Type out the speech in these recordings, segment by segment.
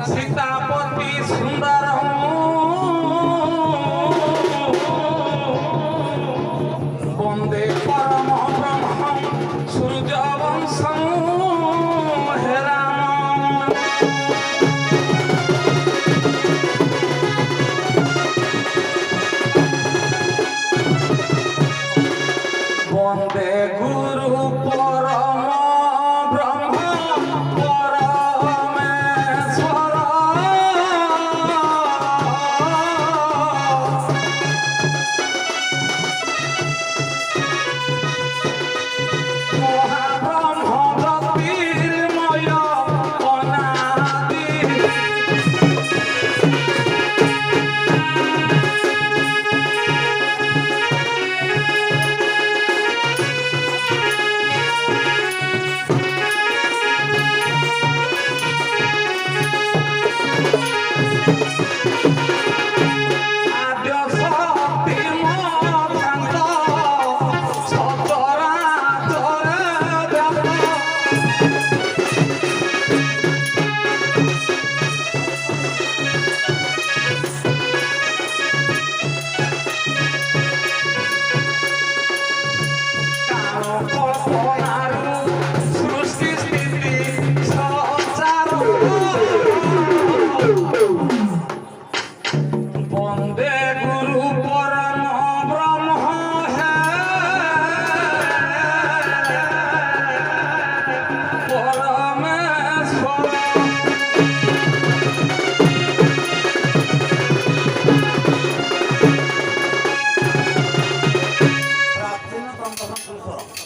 सीतापति सुंदर वंदे परम ब्रह्म सूर्य वंशम हे राम वंदे गुरु परम ब्रह्म परमेश्वर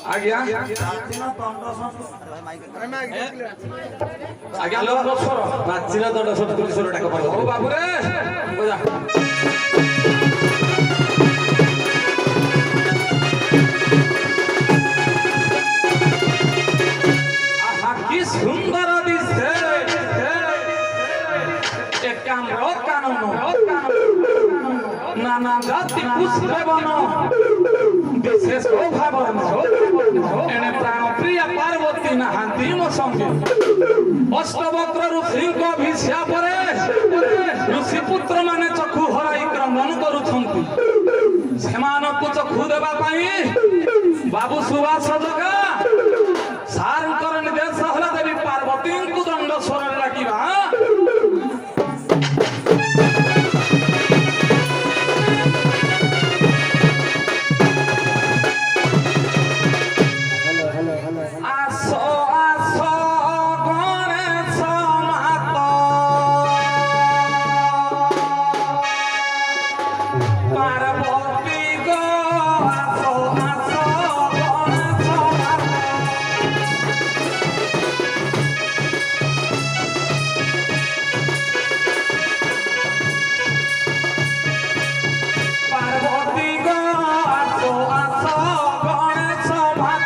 ଆଜ୍ଞା ଆଜ୍ଞା ଲୋକ ସ୍ୱର ପ୍ରାଚୀନ ଦଣ୍ଡ ସତ୍ପୁରୁଷ ସ୍ୱର ଡାକ ପାର ହଉ ବାବୁରେ ବଜା আহা কি সুন্দর দিছে একাম্র কানন নানা জাতি পুষ্পে বন বিশেষ ভাবন এনে প্রাণ প্রিয়া পার্বতী নাহান্তি মো সঙ্গে অষ্টবক্র ঋষিଙ୍କ ভিসা পরে ঋষি পুত্র মানে চক্ষু হরাই ক্রন্দন କରୁଛନ୍ତି ସେମାନଙ୍କୁ ଚକ୍ଷୁ ଦେବା ପାଇଁ ବାବୁ ସୁବାସ ଜଗା ସାରଙ୍କର ନିର୍ଦ୍ଦେଶ ହେଲା ଦେବୀ ପାର୍ବତୀଙ୍କୁ ଦଣ୍ଡ ସ୍ୱରରେ ଡାକିବା ଆସ ଆସ ଗଣେଶ ମାତ ପାର୍ବତୀ ଗୋ ଆସ ଆସ ଗଣେଶ ମାତ পার্বতী গো আস আস গণেশ মাত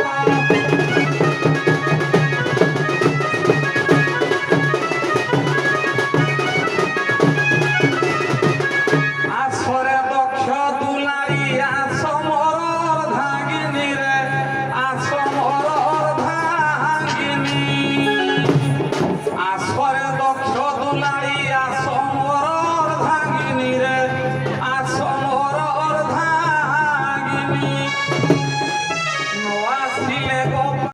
আসরে দক্ষ দুলারি আস মরর ধাগিনী রে আস মরর ধাগিনী আসরে দক্ষ দুলারি আস মরর ধাগিনী রে আস মরর ধাগিনী